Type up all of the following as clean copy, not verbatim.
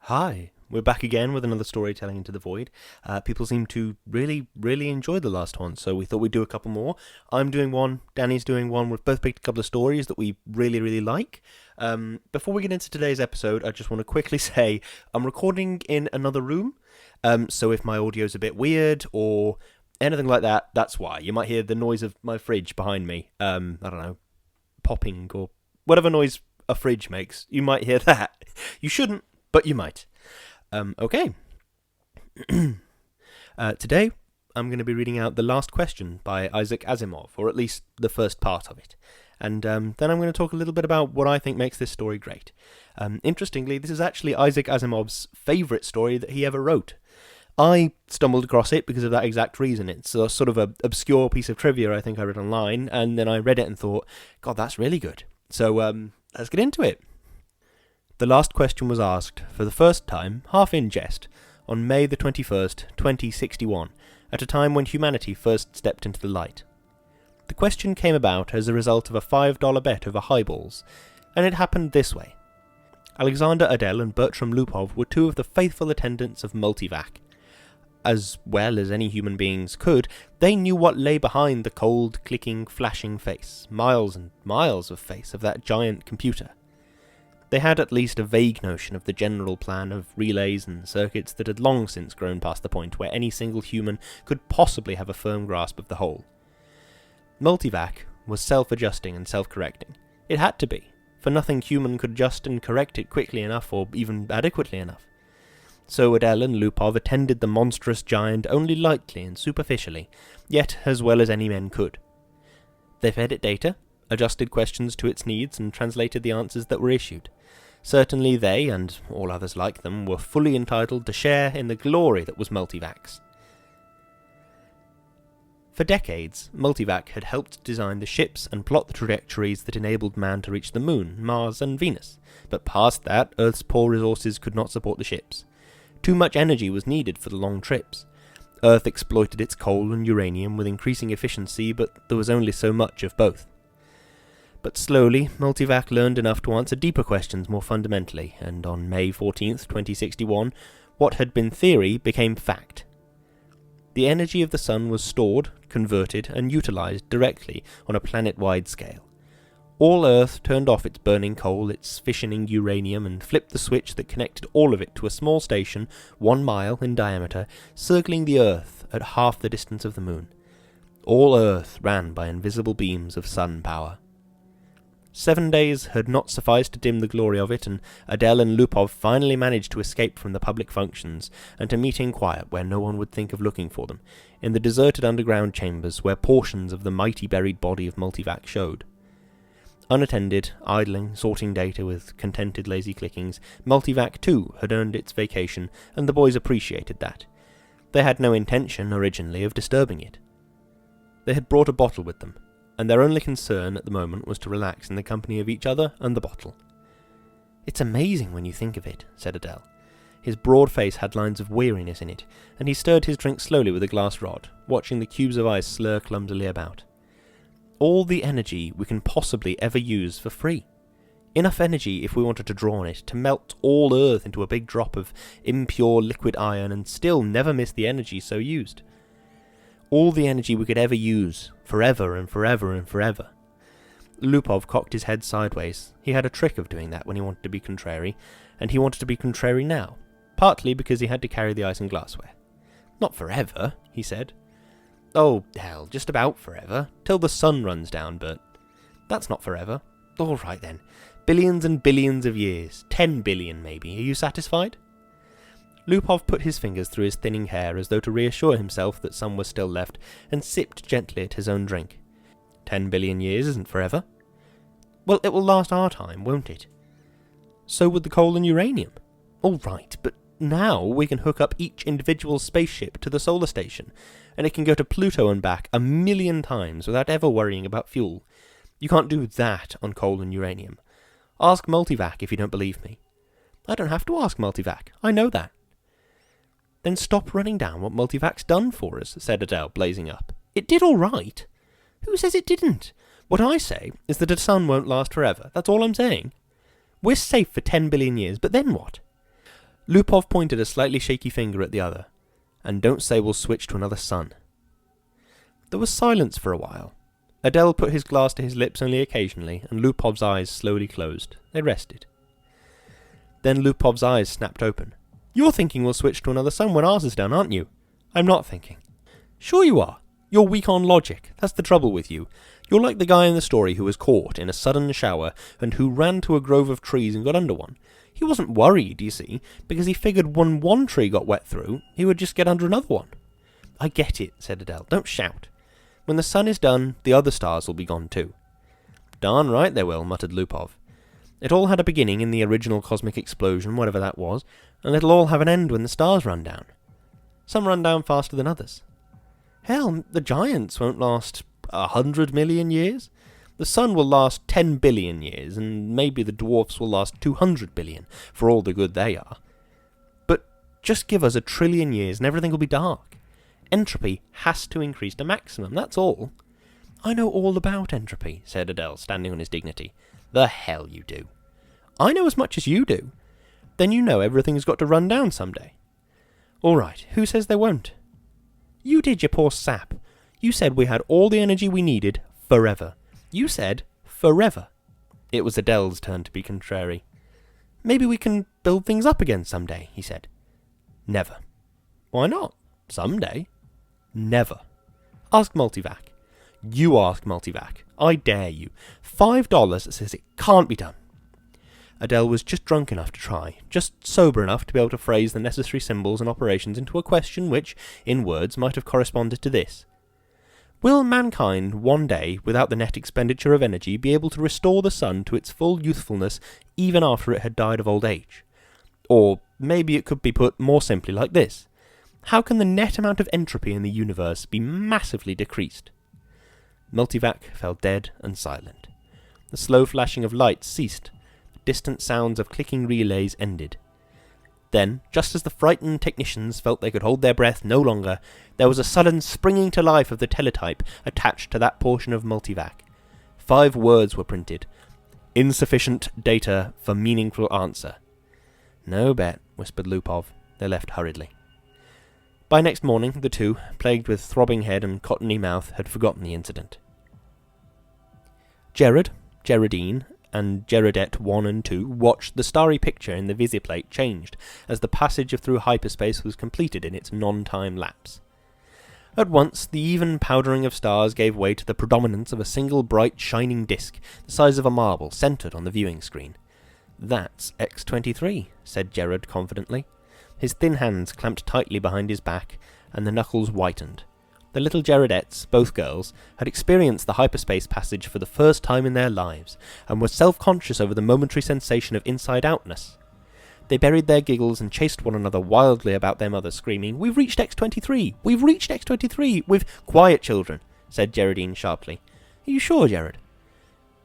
Hi, we're back again with another Storytelling Into the Void. People seem to really enjoy the last one, so we thought we'd do a couple more. I'm doing one, Danny's doing one. We've both picked a couple of stories that we really like. Before we get into today's episode, I just want to quickly say I'm recording in another room, so if my audio's a bit weird or anything like that, that's why. You might hear the noise of my fridge behind me, I don't know, popping or whatever noise a fridge makes. You might hear that. You shouldn't, but you might. Okay. Today, I'm going to be reading out The Last Question by Isaac Asimov, or at least the first part of it. And then I'm going to talk a little bit about what I think makes this story great. Interestingly, this is actually Isaac Asimov's favourite story that he ever wrote. I stumbled across it because of that exact reason. It's a sort of an obscure piece of trivia I think I read online, and then I read it and thought, God, that's really good. So let's get into it. The last question was asked, for the first time, half in jest, on May the 21st, 2061, at a time when humanity first stepped into the light. The question came about as a result of a $5 bet over highballs, and it happened this way. Alexander Adel and Bertram Lupov were two of the faithful attendants of Multivac. As well as any human beings could, they knew what lay behind the cold, clicking, flashing face, miles and miles of face of that giant computer. They had at least a vague notion of the general plan of relays and circuits that had long since grown past the point where any single human could possibly have a firm grasp of the whole. Multivac was self-adjusting and self-correcting. It had to be, for nothing human could adjust and correct it quickly enough or even adequately enough. So Adel and Lupov attended the monstrous giant only lightly and superficially, yet as well as any men could. They fed it data, adjusted questions to its needs, and translated the answers that were issued. Certainly they, and all others like them, were fully entitled to share in the glory that was Multivac's. For decades, Multivac had helped design the ships and plot the trajectories that enabled man to reach the Moon, Mars, and Venus, but past that, Earth's poor resources could not support the ships. Too much energy was needed for the long trips. Earth exploited its coal and uranium with increasing efficiency, but there was only so much of both. But slowly, Multivac learned enough to answer deeper questions more fundamentally, and on May 14th, 2061, what had been theory became fact. The energy of the sun was stored, converted, and utilized directly on a planet-wide scale. All Earth turned off its burning coal, its fissioning uranium, and flipped the switch that connected all of it to a small station 1 mile in diameter, circling the Earth at half the distance of the Moon. All Earth ran by invisible beams of sun power. 7 days had not sufficed to dim the glory of it, and Adel and Lupov finally managed to escape from the public functions and to meet in quiet where no one would think of looking for them, in the deserted underground chambers where portions of the mighty buried body of Multivac showed. Unattended, idling, sorting data with contented lazy clickings, Multivac too had earned its vacation, and the boys appreciated that. They had no intention, originally, of disturbing it. They had brought a bottle with them, and their only concern at the moment was to relax in the company of each other and the bottle. "It's amazing when you think of it," said Adel. His broad face had lines of weariness in it, and he stirred his drink slowly with a glass rod, watching the cubes of ice slur clumsily about. "All the energy we can possibly ever use for free. Enough energy, if we wanted to draw on it, to melt all Earth into a big drop of impure liquid iron and still never miss the energy so used. All the energy we could ever use, forever and forever and forever." Lupov cocked his head sideways. He had a trick of doing that when he wanted to be contrary, and he wanted to be contrary now, partly because he had to carry the ice and glassware. "Not forever," he said. "Oh, hell, just about forever, till the sun runs down, but that's not forever." "All right then, billions and billions of years, 10 billion maybe, are you satisfied?" Lupov put his fingers through his thinning hair as though to reassure himself that some was still left, and sipped gently at his own drink. 10 billion years isn't forever. "Well, it will last our time, won't it?" "So would the coal and uranium." "All right, but now we can hook up each individual spaceship to the solar station, and it can go to Pluto and back 1,000,000 times without ever worrying about fuel. You can't do that on coal and uranium. Ask Multivac if you don't believe me." "I don't have to ask Multivac, I know that." "Then stop running down what Multivac's done for us," said Adele, blazing up. "It did all right." "Who says it didn't? What I say is that a sun won't last forever. That's all I'm saying. We're safe for 10 billion years, but then what?" Lupov pointed a slightly shaky finger at the other. "And don't say we'll switch to another sun." There was silence for a while. Adele put his glass to his lips only occasionally, and Lupov's eyes slowly closed. They rested. Then Lupov's eyes snapped open. "You're thinking we'll switch to another sun when ours is done, aren't you?" "I'm not thinking." "Sure you are. You're weak on logic. That's the trouble with you. You're like the guy in the story who was caught in a sudden shower and who ran to a grove of trees and got under one. He wasn't worried, you see, because he figured when one tree got wet through, he would just get under another one." "I get it," said Adele. "Don't shout. When the sun is done, the other stars will be gone too." "Darn right they will," muttered Lupov. "It all had a beginning in the original cosmic explosion, whatever that was, and it'll all have an end when the stars run down. Some run down faster than others. Hell, the giants won't last 100 million years. The sun will last 10 billion years, and maybe the dwarfs will last 200 billion, for all the good they are. But just give us 1 trillion years and everything will be dark. Entropy has to increase to maximum, that's all." "I know all about entropy," said Adele, standing on his dignity. "The hell you do." "I know as much as you do." "Then you know everything's got to run down someday." "All right, who says they won't?" "You did, you poor sap. You said we had all the energy we needed forever. You said forever." It was Adele's turn to be contrary. "Maybe we can build things up again someday," he said. "Never." "Why not? Someday." "Never." "Ask Multivac." "You ask Multivac. I dare you. $5 says it can't be done." Adele was just drunk enough to try, just sober enough to be able to phrase the necessary symbols and operations into a question which, in words, might have corresponded to this. Will mankind, one day, without the net expenditure of energy, be able to restore the sun to its full youthfulness even after it had died of old age? Or maybe it could be put more simply like this. How can the net amount of entropy in the universe be massively decreased? Multivac fell dead and silent. The slow flashing of lights ceased. The distant sounds of clicking relays ended. Then, just as the frightened technicians felt they could hold their breath no longer, there was a sudden springing to life of the teletype attached to that portion of Multivac. 5 words were printed. "Insufficient data for meaningful answer." "No bet," whispered Lupov. They left hurriedly. By next morning, the two, plagued with throbbing head and cottony mouth, had forgotten the incident. Jared, Geraldine, and Gerardette 1 and 2 watched the starry picture in the visiplate changed as the passage through hyperspace was completed in its non-time lapse. At once, the even powdering of stars gave way to the predominance of a single bright shining disk, the size of a marble, centred on the viewing screen. "That's X-23, said Gerard confidently. His thin hands clamped tightly behind his back, and the knuckles whitened. The little Gerardettes, both girls, had experienced the hyperspace passage for the first time in their lives, and were self-conscious over the momentary sensation of inside-outness. They buried their giggles and chased one another wildly about their mother, screaming, "We've reached X-23! We've reached X-23! We've—" "Quiet, children," said Geraldine sharply. "Are you sure, Gerard?"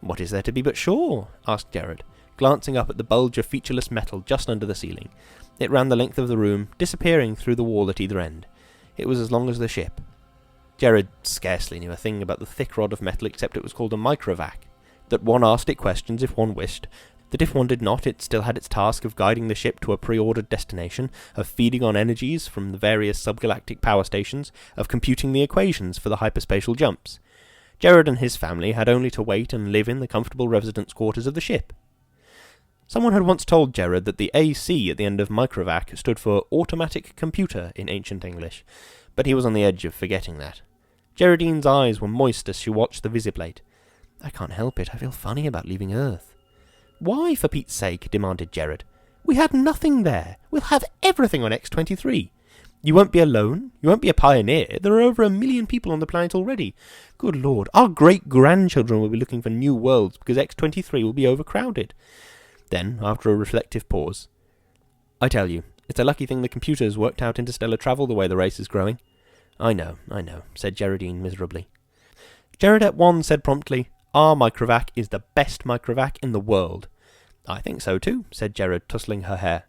"What is there to be but sure?" asked Gerard, glancing up at the bulge of featureless metal just under the ceiling. It ran the length of the room, disappearing through the wall at either end. It was as long as the ship. Gerard scarcely knew a thing about the thick rod of metal except it was called a microvac, that one asked it questions if one wished, that if one did not it still had its task of guiding the ship to a pre-ordered destination, of feeding on energies from the various subgalactic power stations, of computing the equations for the hyperspatial jumps. Gerard and his family had only to wait and live in the comfortable residence quarters of the ship. Someone had once told Gerard that the AC at the end of microvac stood for automatic computer in ancient English, but he was on the edge of forgetting that. Geraldine's eyes were moist as she watched the visiplate. "I can't help it, I feel funny about leaving Earth." "Why, for Pete's sake?" demanded Gerard. "We had nothing there. We'll have everything on X-23. You won't be alone. You won't be a pioneer. There are over 1 million people on the planet already. Good Lord, our great-grandchildren will be looking for new worlds because X-23 will be overcrowded." Then, after a reflective pause, "I tell you, it's a lucky thing the computers worked out interstellar travel the way the race is growing." I know, said Geraldine miserably. Gerardette 1 said promptly, "Our microvac is the best microvac in the world." "I think so too," said Gerard, tussling her hair.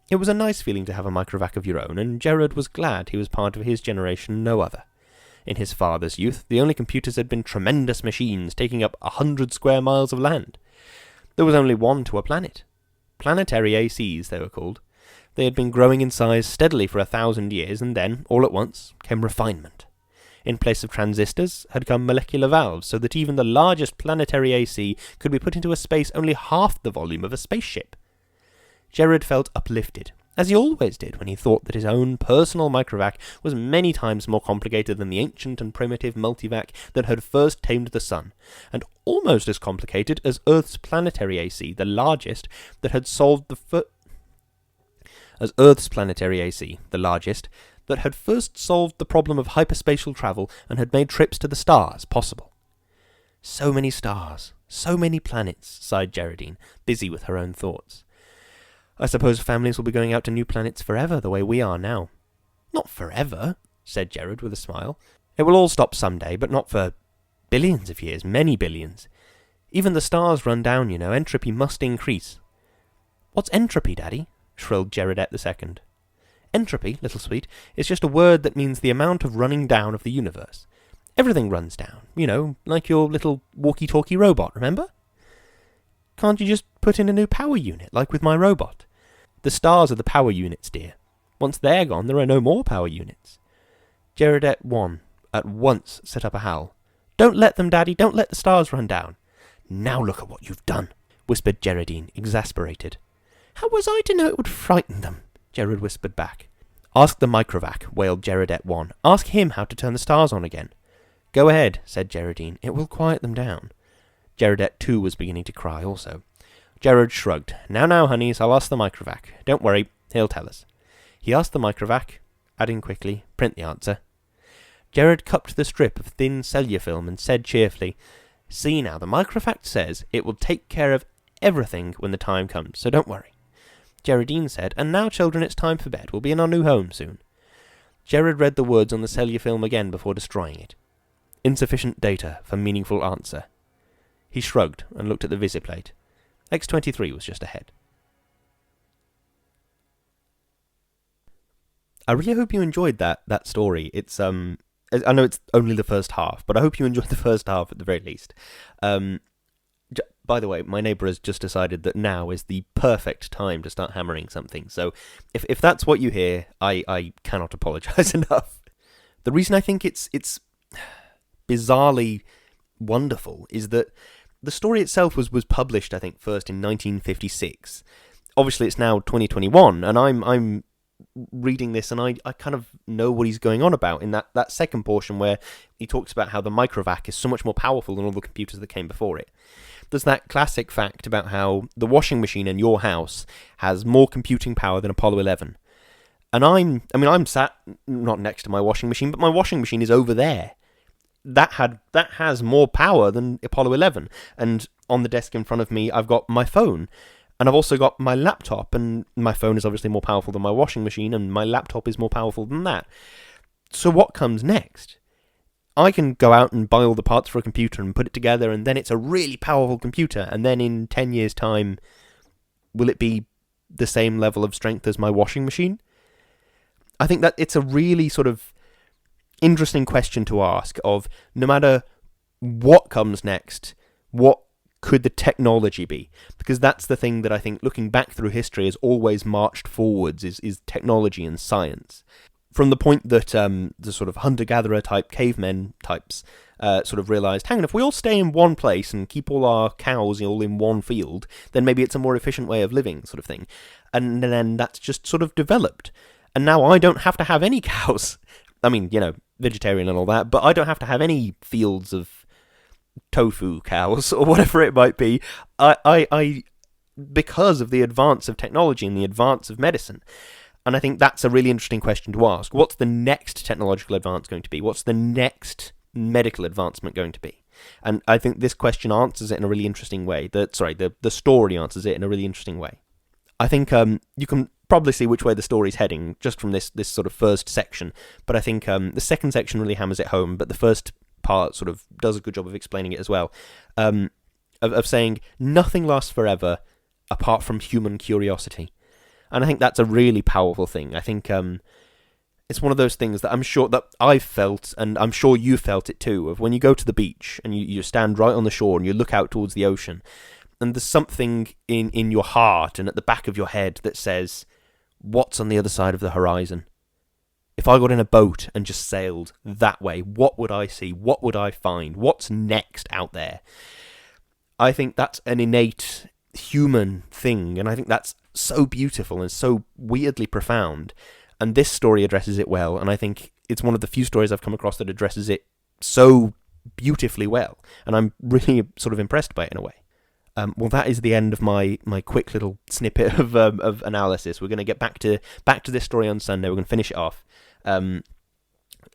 It was a nice feeling to have a microvac of your own, and Gerard was glad he was part of his generation, no other. In his father's youth, the only computers had been tremendous machines taking up 100 square miles of land. There was only one to a planet. Planetary ACs, they were called. They had been growing in size steadily for 1,000 years, and then, all at once, came refinement. In place of transistors had come molecular valves, so that even the largest planetary AC could be put into a space only half the volume of a spaceship. Jared felt uplifted, as he always did when he thought that his own personal microvac was many times more complicated than the ancient and primitive multivac that had first tamed the sun, and almost as complicated as Earth's planetary AC, the largest, that had solved the that had first solved the problem of hyperspatial travel and had made trips to the stars possible. So many stars, so many planets, sighed Geraldine, busy with her own thoughts. I suppose families will be going out to new planets forever, the way we are now. Not forever, said Jared with a smile. It will all stop someday, but not for billions of years, many billions. Even the stars run down, you know. Entropy must increase. What's entropy, Daddy? Shrilled Gerardette II. Entropy, little sweet, is just a word that means the amount of running down of the universe. Everything runs down, you know, like your little walkie-talkie robot, remember? Can't you just put in a new power unit, like with my robot? The stars are the power units, dear. Once they're gone, there are no more power units. Gerardette I at once set up a howl. Don't let them, Daddy, don't let the stars run down. Now look at what you've done, whispered Geraldine, exasperated. How was I to know it would frighten them? Gerard whispered back. Ask the microvac, wailed Gerardette I. Ask him how to turn the stars on again. Go ahead, said Geraldine. It will quiet them down. Gerardette II was beginning to cry also. Gerard shrugged. Now, honeys, I'll ask the microvac. Don't worry, he'll tell us. He asked the microvac, adding quickly, print the answer. Gerard cupped the strip of thin cellular film and said cheerfully, See now, the microvac says it will take care of everything when the time comes, so don't worry. Geraldine said, And now, children, it's time for bed. We'll be in our new home soon. Gerard read the words on the cellular film again before destroying it. Insufficient data for meaningful answer. He shrugged and looked at the visiplate. X-23 was just ahead. I really hope you enjoyed that story. It's I know it's only the first half, but I hope you enjoyed the first half at the very least. By the way, my neighbour has just decided that now is the perfect time to start hammering something. So if that's what you hear, I cannot apologise enough. The reason I think it's bizarrely wonderful is that the story itself was published, I think, first in 1956. Obviously, it's now 2021, and I'm reading this, and I kind of know what he's going on about in that second portion where he talks about how the microvac is so much more powerful than all the computers that came before it. There's that classic fact about how the washing machine in your house has more computing power than Apollo 11. And I'm sat not next to my washing machine, but my washing machine is over there. That has more power than Apollo 11. And on the desk in front of me, I've got my phone. And I've also got my laptop, and my phone is obviously more powerful than my washing machine, and my laptop is more powerful than that. So what comes next? I can go out and buy all the parts for a computer and put it together, and then it's a really powerful computer, and then in 10 years' time, will it be the same level of strength as my washing machine? I think that it's a really sort of interesting question to ask of, no matter what comes next, what could the technology be? Because that's the thing that I think, looking back through history, has always marched forwards, is technology and science. From the point that the sort of hunter-gatherer type cavemen types sort of realised, hang on, if we all stay in one place and keep all our cows all in one field, then maybe it's a more efficient way of living, sort of thing. And then that's just sort of developed. And now I don't have to have any cows. I mean, you know, vegetarian and all that, but I don't have to have any fields of tofu cows or whatever it might be. I because of the advance of technology and the advance of medicine. And I think that's a really interesting question to ask. What's the next technological advance going to be? What's the next medical advancement going to be? And I think this question answers it in a really interesting way. The story answers it in a really interesting way. I think you can probably see which way the story's heading just from this sort of first section. But I think the second section really hammers it home, but the first part sort of does a good job of explaining it as well. Of saying nothing lasts forever apart from human curiosity. And I think that's a really powerful thing. I think it's one of those things that I'm sure that I've felt, and I'm sure you felt it too, of when you go to the beach and you stand right on the shore and you look out towards the ocean, and there's something in your heart and at the back of your head that says, what's on the other side of the horizon? If I got in a boat and just sailed that way, what would I see? What would I find? What's next out there? I think that's an innate human thing, and I think that's so beautiful and so weirdly profound. And this story addresses it well, and I think it's one of the few stories I've come across that addresses it so beautifully well, and I'm really sort of impressed by it in a way. Well, that is the end of my quick little snippet of analysis. We're going to get back to this story on Sunday. We're going to finish it off.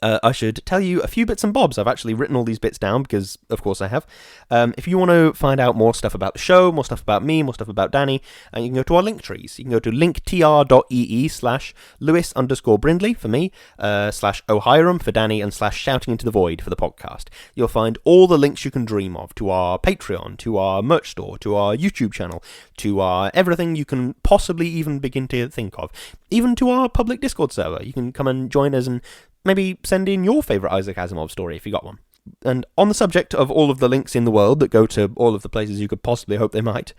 I should tell you a few bits and bobs. I've actually written all these bits down because, of course, I have. If you want to find out more stuff about the show, more stuff about me, more stuff about Danny, you can go to our link trees. You can go to linktr.ee/Lewis_Brindley for me, /O'Hiram for Danny, and /Shouting into the Void for the podcast. You'll find all the links you can dream of to our Patreon, to our merch store, to our YouTube channel, to our everything you can possibly even begin to think of, even to our public Discord server. You can come and join us and maybe send in your favourite Isaac Asimov story if you got one. And on the subject of all of the links in the world that go to all of the places you could possibly hope they might,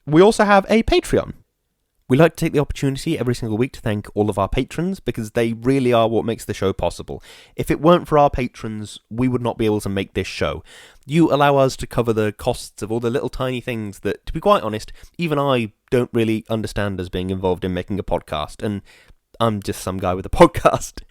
we also have a Patreon. We like to take the opportunity every single week to thank all of our patrons, because they really are what makes the show possible. If it weren't for our patrons, we would not be able to make this show. You allow us to cover the costs of all the little tiny things that, to be quite honest, even I don't really understand as being involved in making a podcast, and I'm just some guy with a podcast.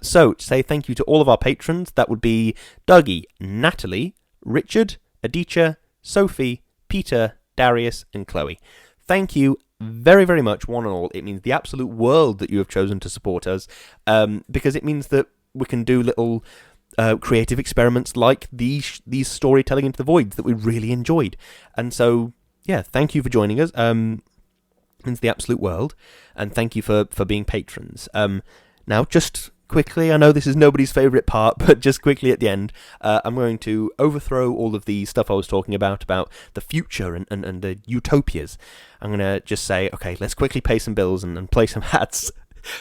So, to say thank you to all of our patrons, that would be Dougie, Natalie, Richard, Aditya, Sophie, Peter, Darius, and Chloe. Thank you very, very much, one and all. It means the absolute world that you have chosen to support us, because it means that we can do little creative experiments like these storytelling into the voids that we really enjoyed. And so, yeah, thank you for joining us. Means the absolute world, and thank you for being patrons. Now, just quickly, I know this is nobody's favourite part, but just quickly at the end, I'm going to overthrow all of the stuff I was talking about the future and the utopias. I'm going to just say, okay, let's quickly pay some bills and play some ads.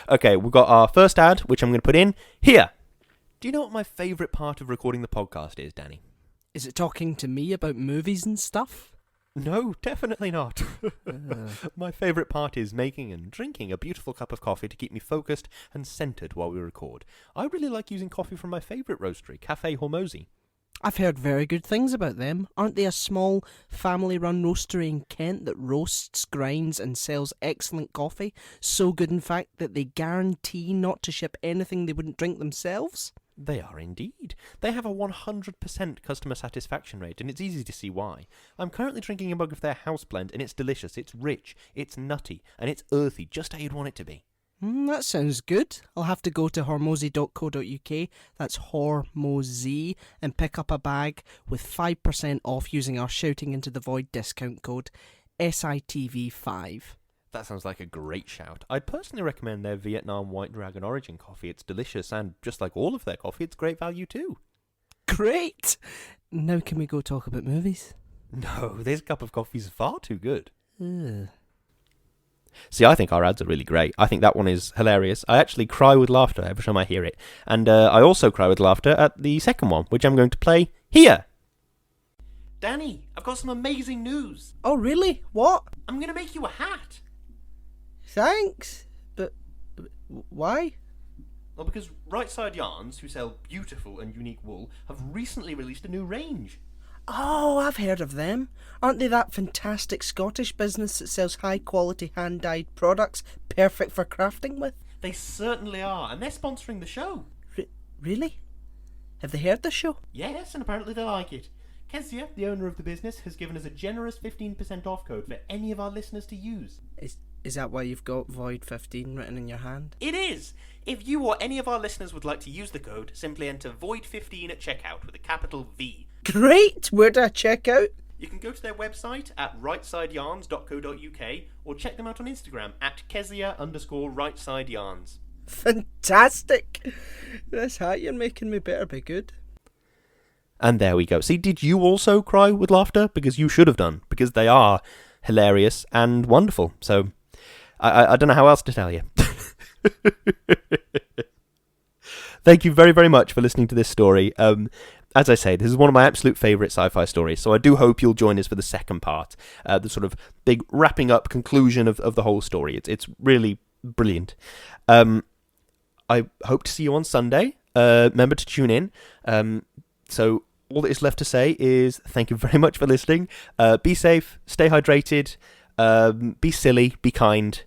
Okay, we've got our first ad, which I'm going to put in here. Do you know what my favourite part of recording the podcast is, Danny? Is it talking to me about movies and stuff? No, definitely not. My favourite part is making and drinking a beautiful cup of coffee to keep me focused and centred while we record. I really like using coffee from my favourite roastery, Cafe Hormozy. I've heard very good things about them. Aren't they a small, family-run roastery in Kent that roasts, grinds and sells excellent coffee? So good, in fact, that they guarantee not to ship anything they wouldn't drink themselves? They are indeed. They have a 100% customer satisfaction rate, and it's easy to see why. I'm currently drinking a mug of their house blend, and it's delicious, it's rich, it's nutty, and it's earthy, just how you'd want it to be. That sounds good. I'll have to go to hormozy.co.uk, that's Hormozy, and pick up a bag with 5% off using our Shouting Into the Void discount code, SITV5. That sounds like a great shout. I'd personally recommend their Vietnam White Dragon Origin coffee. It's delicious, and just like all of their coffee, it's great value too. Great! Now can we go talk about movies? No, this cup of coffee is far too good. Ugh. See, I think our ads are really great. I think that one is hilarious. I actually cry with laughter every time I hear it. And I also cry with laughter at the second one, which I'm going to play here. Danny, I've got some amazing news. Oh, really? What? I'm going to make you a hat. Thanks, but why? Well, because Right Side Yarns, who sell beautiful and unique wool, have recently released a new range. Oh, I've heard of them. Aren't they that fantastic Scottish business that sells high-quality hand-dyed products perfect for crafting with? They certainly are, and they're sponsoring the show. Really? Have they heard the show? Yes, and apparently they like it. Kezia, the owner of the business, has given us a generous 15% off code for any of our listeners to use. Is that why you've got Void 15 written in your hand? It is! If you or any of our listeners would like to use the code, simply enter Void 15 at checkout with a capital V. Great! Where do I check out? You can go to their website at rightsideyarns.co.uk or check them out on Instagram at Kezia_rightsideyarns. Fantastic! This hat you're making me better be good. And there we go. See, did you also cry with laughter? Because you should have done, because they are hilarious and wonderful. So, I don't know how else to tell you. Thank you very, very much for listening to this story. as I say, this is one of my absolute favourite sci-fi stories, so I do hope you'll join us for the second part, the sort of big wrapping up conclusion of the whole story. It's really brilliant. I hope to see you on Sunday. Remember to tune in. So all that is left to say is thank you very much for listening. Be safe, stay hydrated, be silly, be kind.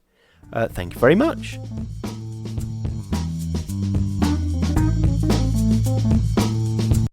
Thank you very much.